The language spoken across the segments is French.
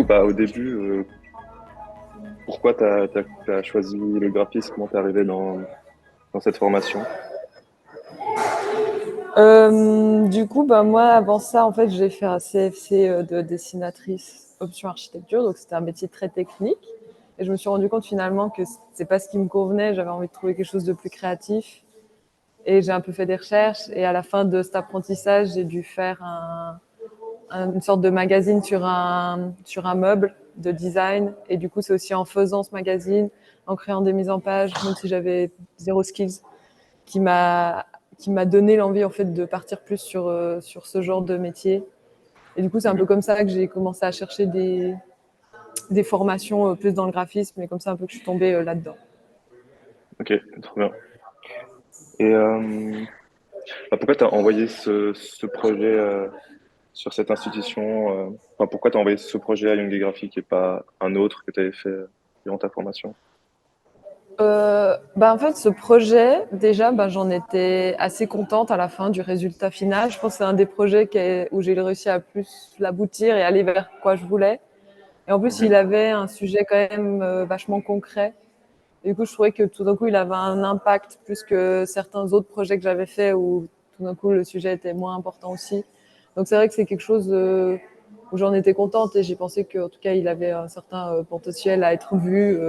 bah, au début, pourquoi t'as choisi le graphisme? Comment t'es arrivé dans cette formation? Du coup, bah, moi, avant ça, en fait, j'ai fait un CFC de dessinatrice option architecture, donc c'était un métier très technique. Et je me suis rendu compte finalement que c'est pas ce qui me convenait. J'avais envie de trouver quelque chose de plus créatif. Et j'ai un peu fait des recherches. Et à la fin de cet apprentissage, j'ai dû faire une sorte de magazine sur un meuble de design. Et du coup, c'est aussi en faisant ce magazine, en créant des mises en page, même si j'avais zéro skills, qui m'a qui m'a donné l'envie en fait de partir plus sur ce genre de métier. Et du coup, c'est un peu Mhm. comme ça que j'ai commencé à chercher des formations plus dans le graphisme, et comme ça un peu que je suis tombée là-dedans. Ok, trop bien. Et bah, pourquoi t'as envoyé ce projet sur cette institution? Enfin, pourquoi t'as envoyé ce projet à Young Graphic et pas un autre que t'avais fait durant ta formation? Bah en fait, ce projet, déjà, bah, j'en étais assez contente à la fin du résultat final. Je pense que c'est un des projets où j'ai réussi à plus l'aboutir et aller vers quoi je voulais. Et en plus, il Mhm. avait un sujet quand même vachement concret. Et du coup, je trouvais que tout d'un coup, il avait un impact plus que certains autres projets que j'avais faits où tout d'un coup, le sujet était moins important aussi. Donc c'est vrai que c'est quelque chose où j'en étais contente et j'ai pensé qu'en tout cas, il avait un certain potentiel à être vu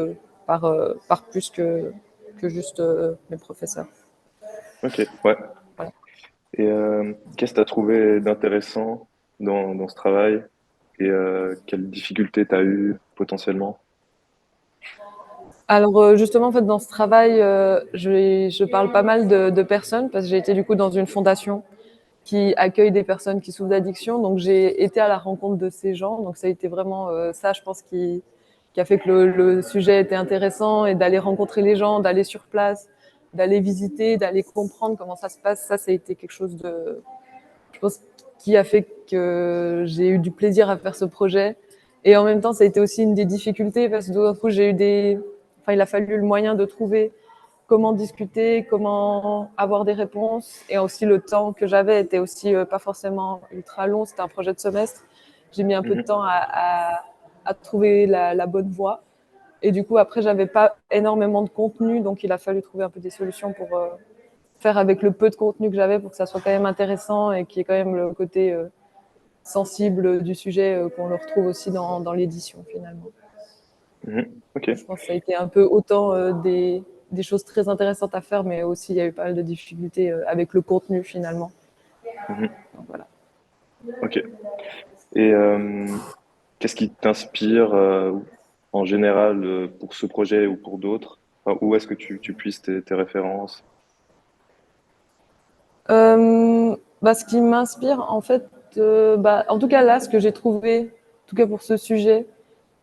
par plus que juste mes professeurs. Ok, ouais. Voilà. Et qu'est-ce que tu as trouvé d'intéressant dans ce travail et quelles difficultés tu as eues potentiellement? Alors justement, en fait, dans ce travail, je parle pas mal de personnes parce que j'ai été du coup dans une fondation qui accueille des personnes qui souffrent d'addiction. Donc j'ai été à la rencontre de ces gens. Donc ça a été vraiment ça, je pense, qui a fait que le sujet était intéressant et d'aller rencontrer les gens, d'aller sur place, d'aller visiter, d'aller comprendre comment ça se passe. Ça a été quelque chose de, je pense, qui a fait que j'ai eu du plaisir à faire ce projet. Et en même temps, ça a été aussi une des difficultés parce que d'un coup, il a fallu le moyen de trouver comment discuter, comment avoir des réponses. Et aussi le temps que j'avais était aussi pas forcément ultra long. C'était un projet de semestre. J'ai mis un peu de Mhm, temps à trouver la bonne voie. Et du coup, après, j'avais pas énormément de contenu, donc il a fallu trouver un peu des solutions pour faire avec le peu de contenu que j'avais pour que ça soit quand même intéressant et qu'il y ait quand même le côté sensible du sujet qu'on le retrouve aussi dans l'édition finalement. mhm. Ok. Je pense que ça a été un peu autant des choses très intéressantes à faire, mais aussi il y a eu pas mal de difficultés avec le contenu finalement. Mhm. Donc, voilà. Ok. Et qu'est-ce qui t'inspire en général pour ce projet ou pour d'autres? Enfin, où est-ce que tu puisses tes références? Bah, ce qui m'inspire, en fait, bah, en tout cas là, ce que j'ai trouvé, en tout cas pour ce sujet,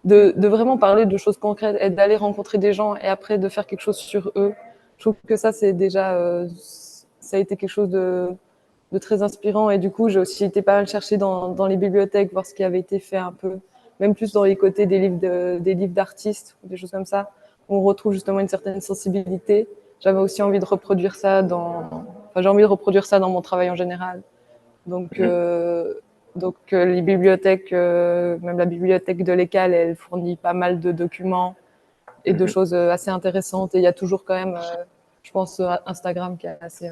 de vraiment parler de choses concrètes et d'aller rencontrer des gens et après de faire quelque chose sur eux. Je trouve que ça, c'est déjà, ça a été quelque chose de très inspirant. Et du coup, j'ai aussi été pas mal chercher dans les bibliothèques, voir ce qui avait été fait un peu, même plus dans les côtés des livres d'artistes ou des choses comme ça, où on retrouve justement une certaine sensibilité. J'avais aussi envie de reproduire ça enfin, j'ai envie de reproduire ça dans mon travail en général. Donc, Mhm, les bibliothèques, même la bibliothèque de l'ECAL, elle fournit pas mal de documents et de mhm, choses assez intéressantes. Et il y a toujours quand même, je pense, Instagram qui est assez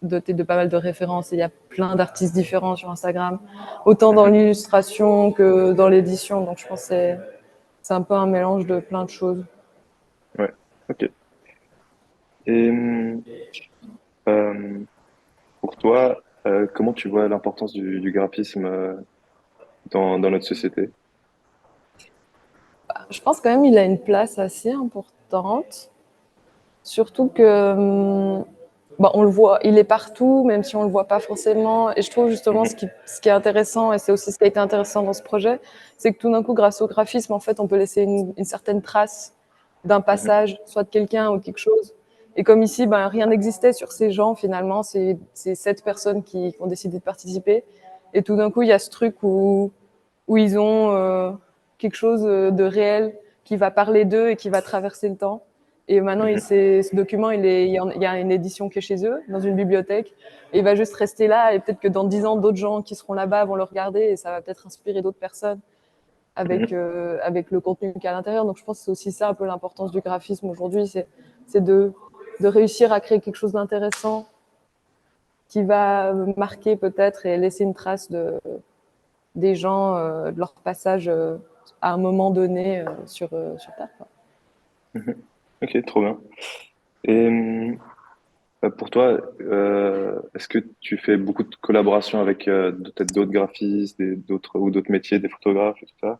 doté de pas mal de références. Et il y a plein d'artistes différents sur Instagram, autant dans mhm. l'illustration que dans l'édition. Donc je pense que c'est un peu un mélange de plein de choses. Ouais. Ok. Et euh, pour toi, comment tu vois l'importance du graphisme dans notre société? Je pense quand même il a une place assez importante. Surtout que, bah, on le voit, il est partout, même si on le voit pas forcément. Et je trouve justement Mhm, ce qui est intéressant, et c'est aussi ce qui a été intéressant dans ce projet, c'est que tout d'un coup, grâce au graphisme, en fait, on peut laisser une certaine trace d'un mhm, passage, soit de quelqu'un ou quelque chose. Et comme ici, ben, rien n'existait sur ces gens, finalement, c'est 7 personnes qui ont décidé de participer. Et tout d'un coup, il y a ce truc où ils ont quelque chose de réel qui va parler d'eux et qui va traverser le temps. Et maintenant, mhm. ce document, il y a une édition qui est chez eux, dans une bibliothèque, et il va juste rester là. Et peut-être que dans 10 ans, d'autres gens qui seront là-bas vont le regarder et ça va peut-être inspirer d'autres personnes avec, Mhm. avec le contenu qu'il y a à l'intérieur. Donc je pense que c'est aussi ça un peu l'importance du graphisme aujourd'hui, c'est de réussir à créer quelque chose d'intéressant qui va marquer peut-être et laisser une trace des gens, de leur passage à un moment donné sur Terre. Quoi. Mhm. Ok, trop bien. Et pour toi, est-ce que tu fais beaucoup de collaborations avec peut-être d'autres graphistes, d'autres ou d'autres métiers, des photographes et tout ça?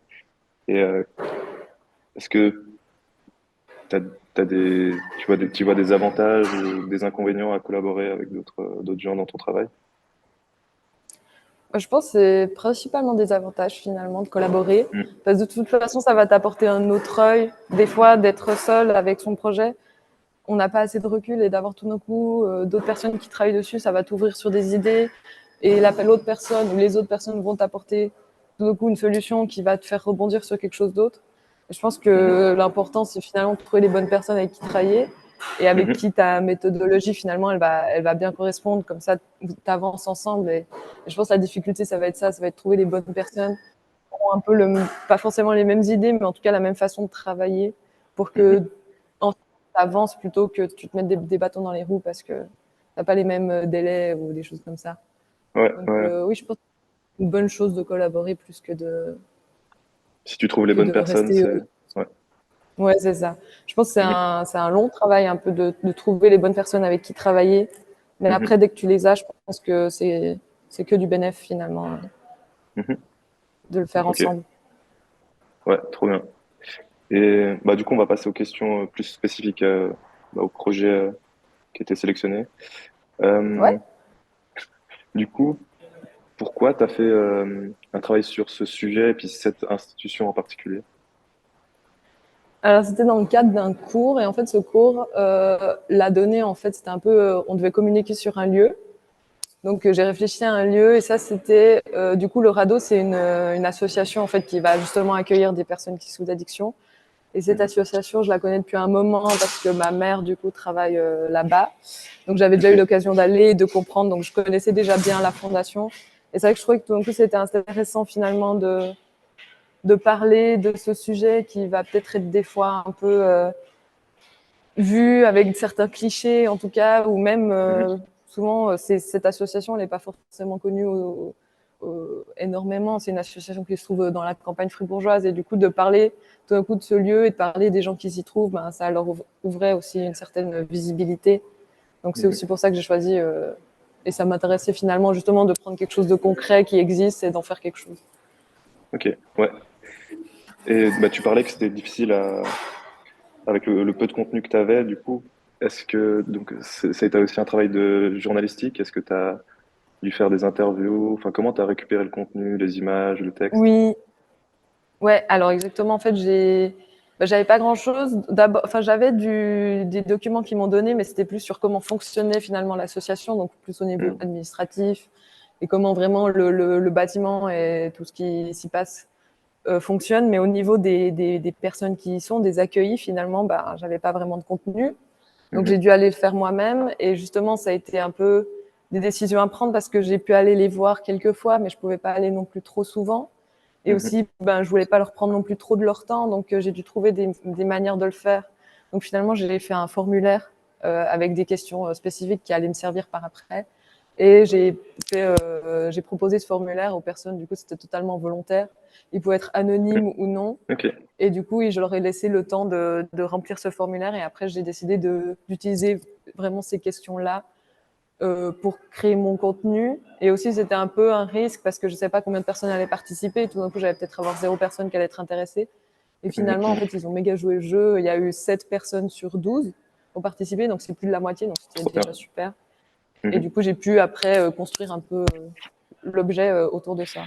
Et est-ce que tu vois des avantages ou des inconvénients à collaborer avec d'autres gens dans ton travail? Je pense que c'est principalement des avantages finalement de collaborer, Mm. parce que de toute façon, ça va t'apporter un autre œil. Des fois, d'être seul avec son projet, on n'a pas assez de recul et d'avoir tout d'un coup d'autres personnes qui travaillent dessus, ça va t'ouvrir sur des idées et l'autre personne ou les autres personnes vont t'apporter tout d'un coup une solution qui va te faire rebondir sur quelque chose d'autre. Et je pense Mhm. que l'important, c'est finalement de trouver les bonnes personnes avec qui travailler et avec Mhm. qui ta méthodologie, finalement, elle va bien correspondre. Comme ça, tu avances ensemble. Et je pense que la difficulté, ça va être ça, ça va être trouver les bonnes personnes qui ont un peu pas forcément les mêmes idées, mais en tout cas la même façon de travailler pour que Mhm. en avances plutôt que tu te mettes des bâtons dans les roues parce que t'as pas les mêmes délais ou des choses comme ça. Ouais, Donc ouais. oui, je pense que c'est une bonne chose de collaborer plus Si tu trouves les que bonnes de personnes, rester. c'est ouais. Ouais, c'est ça. Je pense que c'est Mhm. un long travail un peu de trouver les bonnes personnes avec qui travailler. Mais après, Mhm. dès que tu les as, je pense que c'est que du bénéf finalement Mhm. de le faire Ok, ensemble. ouais, trop bien. Et bah du coup, on va passer aux questions plus spécifiques au projet qui était sélectionné. Ouais. Euh, du coup, pourquoi tu as fait un travail sur ce sujet et puis cette institution en particulier? Alors c'était dans le cadre d'un cours et en fait ce cours, la donnée en fait c'était un peu, on devait communiquer sur un lieu. Donc j'ai réfléchi à un lieu et ça c'était du coup le Radeau c'est une association en fait qui va justement accueillir des personnes qui souffrent d'addiction et cette Mhm. association je la connais depuis un moment parce que ma mère du coup travaille là-bas donc j'avais déjà eu Ok. l'occasion d'aller et de comprendre donc je connaissais déjà bien la fondation et c'est vrai que je trouvais que tout d'un coup c'était intéressant finalement de parler de ce sujet qui va peut-être être des fois un peu vu avec certains clichés en tout cas, ou même Mhm. souvent cette association elle n'est pas forcément connue énormément. C'est une association qui se trouve dans la campagne fribourgeoise et du coup de parler tout d'un coup de ce lieu et de parler des gens qui s'y trouvent, ben, ça leur ouvrait aussi une certaine visibilité. Donc c'est Mhm. aussi pour ça que j'ai choisi et ça m'intéressait finalement justement de prendre quelque chose de concret qui existe et d'en faire quelque chose. Ok, ouais. Et bah, tu parlais que c'était difficile avec le peu de contenu que tu avais, du coup. Est-ce que donc ça a été aussi un travail de journalistique? Est-ce que tu as dû faire des interviews? Enfin, comment tu as récupéré le contenu, les images, le texte? Oui, ouais, alors exactement. En fait, j'avais pas grand-chose. D'abord, enfin, j'avais des documents qu'ils m'ont donnés, mais c'était plus sur comment fonctionnait finalement l'association, donc plus au niveau Mhm. administratif et comment vraiment le bâtiment et tout ce qui s'y passe fonctionne. Mais au niveau des personnes qui y sont, des accueillis, finalement, bah, j'avais pas vraiment de contenu. Donc j'ai Mhm. dû aller le faire moi-même. Et justement, ça a été un peu des décisions à prendre parce que j'ai pu aller les voir quelques fois, mais je pouvais pas aller non plus trop souvent. Et Mhm. aussi, ben, je voulais pas leur prendre non plus trop de leur temps, donc j'ai dû trouver des manières de le faire. Donc finalement, j'ai fait un formulaire avec des questions spécifiques qui allaient me servir par après. Et j'ai proposé ce formulaire aux personnes. Du coup, c'était totalement volontaire. Il pouvait être anonyme ou non. Ok. Et du coup, je leur ai laissé le temps de remplir ce formulaire. Et après, j'ai décidé d'utiliser vraiment ces questions-là pour créer mon contenu. Et aussi, c'était un peu un risque parce que je ne savais pas combien de personnes allaient participer. Et tout d'un coup, j'allais peut-être avoir 0 personne qui allait être intéressée. Et Mhm. finalement, en Mhm. fait, ils ont méga joué le jeu. Il y a eu 7 personnes sur 12 qui ont participé, donc c'est plus de la moitié, donc Trop c'était déjà bien. super. Et du Mhm. coup, j'ai pu après construire un peu l'objet autour de ça.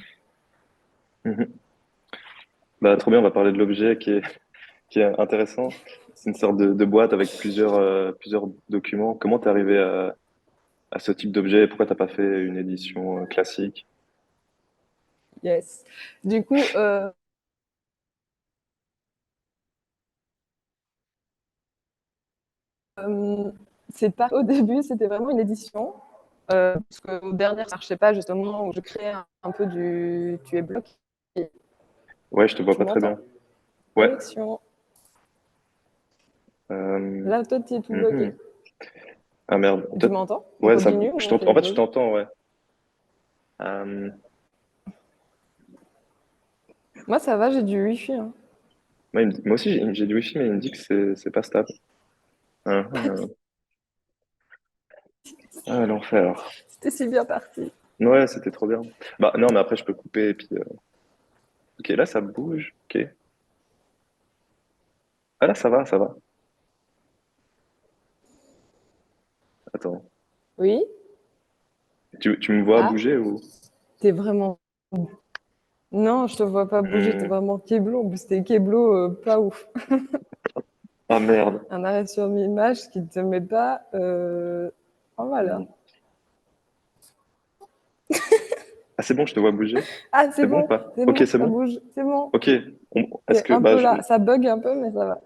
Mhm. Bah, trop bien, on va parler de l'objet qui est intéressant. C'est une sorte de boîte avec plusieurs documents. Comment t'es arrivé à ce type d'objet? Pourquoi t'as pas fait une édition classique? Yes. Du coup, euh, c'est pas au début, c'était vraiment une édition. Parce qu'aux dernières, ça marchait pas justement, où je créais un peu du tu es bloc. Ouais, je te vois Tu pas très m'entends? bien. Ouais. Connexion. Euh, Là, toi, tu es tout bloqué. mhm. Ah merde. Tu m'entends? On Ouais, continue ou on fait en une fait, je pause? t'entends, ouais. Euh, Moi, ça va, j'ai du wifi, hein. moi aussi, j'ai du wifi, mais il me dit que c'est pas stable. Ah, ah. Ah, l'enfer. C'était si bien parti. Ouais, c'était trop bien. Bah non, mais après, je peux couper et puis. Ok, là, ça bouge. Ok. Ah là, ça va, ça va. Attends. Oui? Tu me vois Ah, bouger ou? t'es vraiment... Non, je te vois pas bouger, t'es Hmm. vraiment kéblo. En plus, t'es kéblo, pas ouf. Ah merde. Un arrêt sur image qui te met pas... Oh, voilà. Hmm. Ah, c'est bon, je te vois bouger. Ah, C'est bon ou pas? c'est Ok, bon, c'est ça bon? bouge, c'est bon. Ok. Est-ce C'est que. un Bah, peu là, ça bug un peu, mais ça va.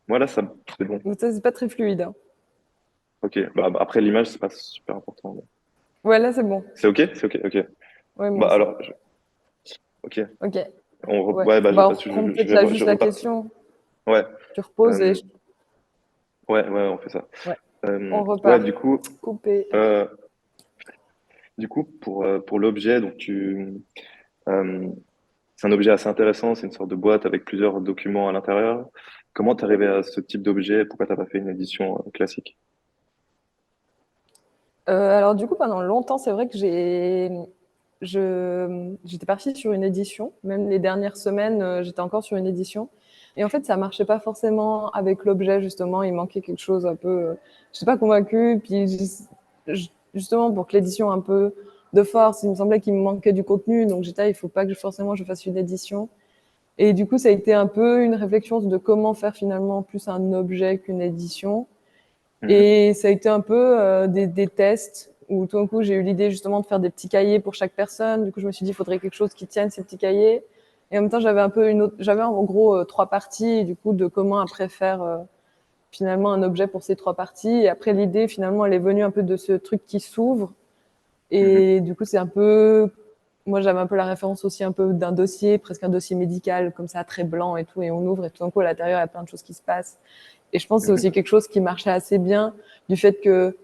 voilà, ça. C'est bon. Mais ça, c'est pas très fluide, hein. Ok. Bah, après, l'image, c'est pas super important. Ouais, là, c'est bon. C'est ok? C'est ok, ok. Ouais, moi Bah, aussi. alors, ok. Ok, ouais. Ouais, bah, Bah, on reprend peut-être là je juste la repars. question. Ouais. Tu reposes et... Euh, ouais, ouais, on fait ça. Ouais, on Ouais, repart. Coupé. euh, pour l'objet, euh, c'est un objet assez intéressant, c'est une sorte de boîte avec plusieurs documents à l'intérieur. Comment t'es arrivé à ce type d'objet? Pourquoi t'as pas fait une édition classique? Alors du coup, pendant longtemps, c'est vrai que j'étais partie sur une édition. Même les dernières semaines, j'étais encore sur une édition. Et en fait, ça marchait pas forcément avec l'objet, justement. Il manquait quelque chose un peu... je suis pas convaincue. Puis justement, pour que l'édition ait un peu de force, il me semblait qu'il me manquait du contenu. Donc j'étais, il faut pas que forcément je fasse une édition. Et du coup, ça a été un peu une réflexion de comment faire finalement plus un objet qu'une édition. Mhm, Et ça a été un peu des tests où tout d'un coup, j'ai eu l'idée justement de faire des petits cahiers pour chaque personne. Du coup, je me suis dit, il faudrait quelque chose qui tienne ces petits cahiers. Et en même temps, j'avais un peu j'avais en gros trois parties, du coup, de comment après faire finalement un objet pour ces trois parties. Et après, l'idée, finalement, elle est venue un peu de ce truc qui s'ouvre. mhm, Et du coup, c'est un peu, moi, j'avais un peu la référence aussi un peu d'un dossier, presque un dossier médical, comme ça, très blanc et tout. Et on ouvre et tout d'un coup, à l'intérieur, il y a plein de choses qui se passent. Et je pense que c'est mhm, aussi quelque chose qui marchait assez bien du fait que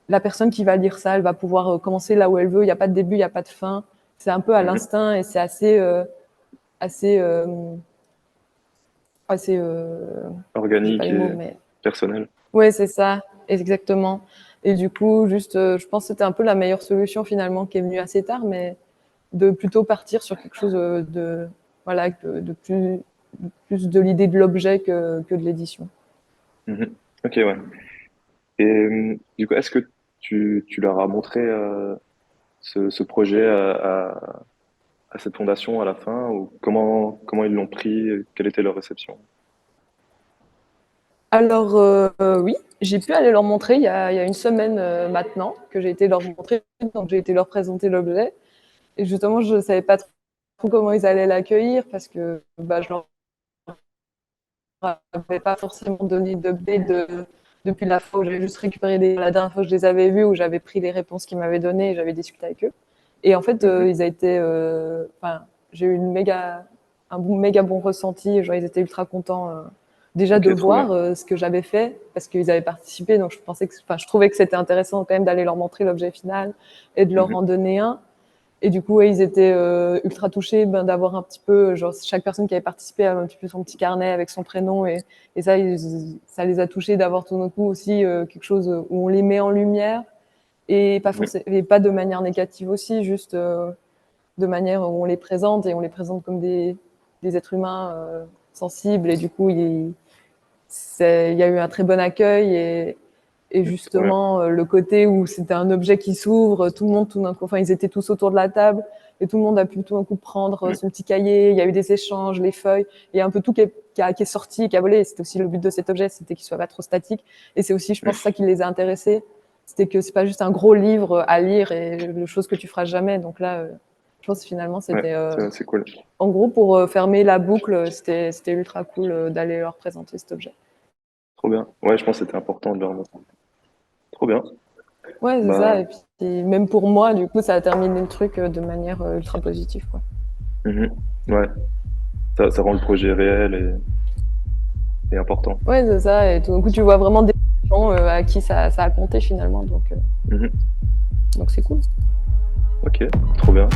la personne qui va lire ça, elle va pouvoir commencer là où elle veut. Il n'y a pas de début, il n'y a pas de fin. C'est un peu à mhm. l'instinct et c'est assez, assez, assez, j'ai pas Organique les mots, et mais personnel. ouais, c'est ça, exactement. Et du coup, juste, je pense que c'était un peu la meilleure solution finalement qui est venue assez tard, mais de plutôt partir sur quelque chose de voilà, plus de l'idée de l'objet que de l'édition. Mhm. Ok, ouais. Et du coup, est-ce que tu leur as montré ce projet à cette fondation à la fin ou comment ils l'ont pris? Quelle était leur réception? Alors oui, j'ai pu aller leur montrer il y a une semaine maintenant que j'ai été leur montrer, donc j'ai été leur présenter l'objet. Et justement, je ne savais pas trop comment ils allaient l'accueillir parce que bah, je leur avais pas forcément donné d'update depuis la fois où j'avais juste récupéré la dernière fois que je les avais vus, où j'avais pris les réponses qu'ils m'avaient données et j'avais discuté avec eux. Et en fait, Mhm, ils ont été, enfin, j'ai eu un méga bon ressenti. Genre, ils étaient ultra contents déjà de ok, trop bien. voir ce que j'avais fait parce qu'ils avaient participé. Donc, je trouvais que c'était intéressant quand même d'aller leur montrer l'objet final et de leur Mhm, en donner un. Et du coup, ouais, ils étaient ultra touchés d'avoir un petit peu, genre, chaque personne qui avait participé avait un petit peu son petit carnet avec son prénom. Et ça, ça les a touchés d'avoir tout d'un coup aussi quelque chose où on les met en lumière et pas mhm. forcément, et pas de manière négative aussi, juste de manière où on les présente et on les présente comme des êtres humains sensibles. Et du coup, il y a eu un très bon accueil et Trop bien. justement, le côté où c'était un objet qui s'ouvre, tout le monde, tout d'un coup, enfin, ils étaient tous autour de la table et tout le monde a pu tout d'un coup prendre Mhm, son petit cahier. Il y a eu des échanges, les feuilles, il y a un peu tout qui est sorti, qui a volé. C'était aussi le but de cet objet, c'était qu'il soit pas trop statique. Et c'est aussi, je pense, ça qui les a intéressés. C'était que c'est pas juste un gros livre à lire et le chose que tu feras jamais. Donc là, je pense que finalement, ouais, c'était, c'est cool. en gros, pour fermer la boucle, c'était ultra cool d'aller leur présenter cet objet. Trop bien. Ouais, je pense que c'était important de leur montrer. Trop bien. Ouais, c'est ça. Bah, Et puis, même pour moi, du coup, ça a terminé le truc de manière ultra positive, quoi. mhm, ouais. ça rend le projet réel et important. Ouais, c'est ça. Et tout d'un coup, tu vois vraiment des gens à qui ça a compté finalement. Donc Mhm. c'est cool. Ok, trop bien.